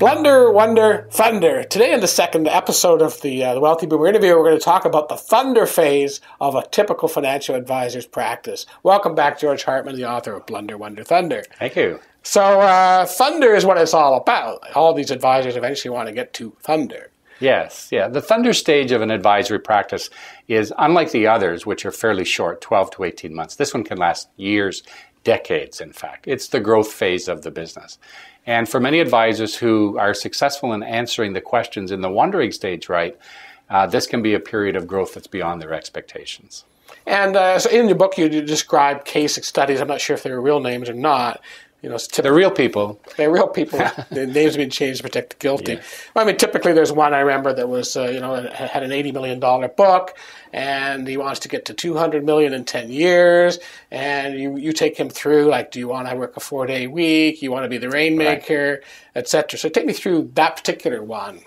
Blunder, Wonder, Thunder. Today in the second episode of the Wealthy Boomer interview, we're going to talk about the thunder phase of a typical financial advisor's practice. Welcome back, George Hartman, the author of Blunder, Wonder, Thunder. Thank you. So thunder is what it's all about. All these advisors eventually want to get to thunder. Yes, yeah. The thunder stage of an advisory practice is unlike the others, which are fairly short, 12 to 18 months. This one can last years, decades, in fact. It's the growth phase of the business. And for many advisors who are successful in answering the questions in the wondering stage right, this can be a period of growth that's beyond their expectations. And so in your book, you describe case studies. I'm not sure if they're real names or not. You know, they're real people. They're real people. Their names have been changed to protect the guilty. Yeah. Well, I mean, typically there's one I remember that was, had an $80 million book, and he wants to get to $200 million in 10 years. And you take him through, like, do you want to work a 4-day week? You want to be the rainmaker, etc. So take me through that particular one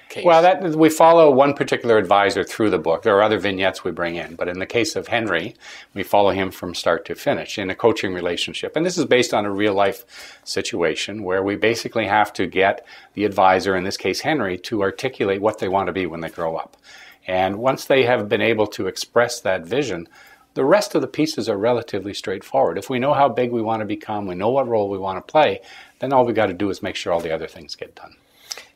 case. Well, we follow one particular advisor through the book. There are other vignettes we bring in, but in the case of Henry, we follow him from start to finish in a coaching relationship. And this is based on a real-life situation where we basically have to get the advisor, in this case Henry, to articulate what they want to be when they grow up. And once they have been able to express that vision, the rest of the pieces are relatively straightforward. If we know how big we want to become, we know what role we want to play, then all we got to do is make sure all the other things get done.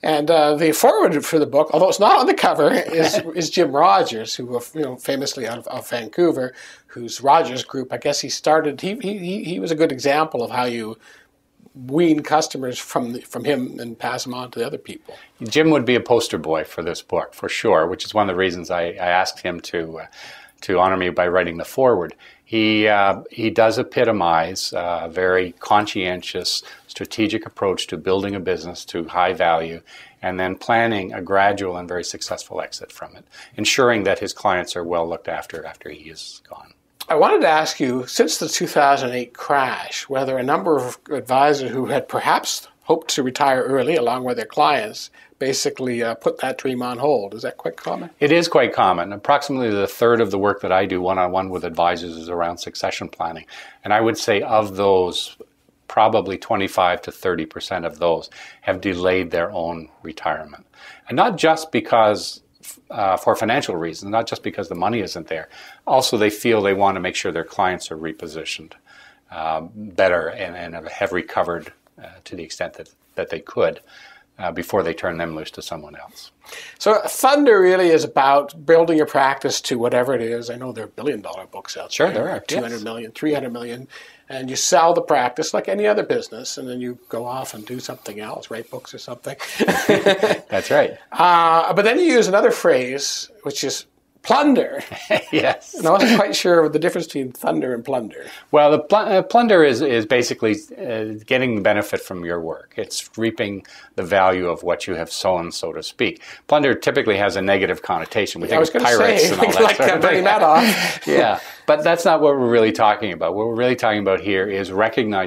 And the foreword for the book, although it's not on the cover, is Jim Rogers, who famously out of Vancouver, whose Rogers Group, I guess he started. He was a good example of how you wean customers from him and pass them on to the other people. Jim would be a poster boy for this book, for sure, which is one of the reasons I asked him to honor me by writing the foreword. He does epitomize a very conscientious, strategic approach to building a business to high value and then planning a gradual and very successful exit from it, ensuring that his clients are well looked after he is gone. I wanted to ask you, since the 2008 crash, whether a number of advisors who had perhaps hoped to retire early along with their clients basically put that dream on hold. Is that quite common? It is quite common. Approximately the third of the work that I do one-on-one with advisors is around succession planning. And I would say of those, probably 25 to 30% of those have delayed their own retirement. And not just because for financial reasons, not just because the money isn't there. Also, they feel they want to make sure their clients are repositioned better and have recovered to the extent that they could before they turn them loose to someone else. So thunder really is about building your practice to whatever it is. I know there are billion-dollar books out there. Sure, there are. 200 million, 300 million. And you sell the practice like any other business, and then you go off and do something else, write books or something. That's right. But then you use another phrase, which is plunder. Yes. And I wasn't quite sure the difference between thunder and plunder. Well, the plunder is basically getting the benefit from your work. It's reaping the value of what you have sown, so to speak. Plunder typically has a negative connotation. We think of pirates and all that like sort of thing. that off. Yeah, but that's not what we're really talking about. What we're really talking about here is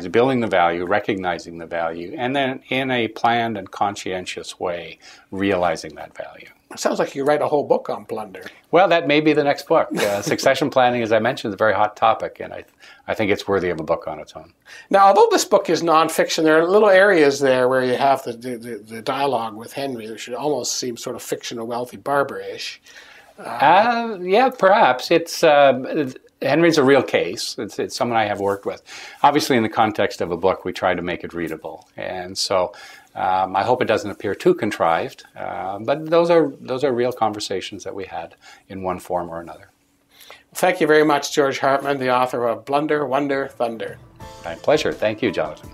building the value, recognizing the value, and then in a planned and conscientious way, realizing that value. It sounds like you write a whole book on plunder. Well, that may be the next book. Succession planning, as I mentioned, is a very hot topic, and I think it's worthy of a book on its own. Now, although this book is nonfiction, there are little areas there where you have the dialogue with Henry, which should almost seem sort of fictional, wealthy, barber-ish. Yeah, perhaps. Henry's a real case. It's someone I have worked with. Obviously, in the context of a book, we try to make it readable, and so I hope it doesn't appear too contrived. But those are real conversations that we had in one form or another. Thank you very much, George Hartman, the author of Blunder, Wonder, Thunder. My pleasure. Thank you, Jonathan.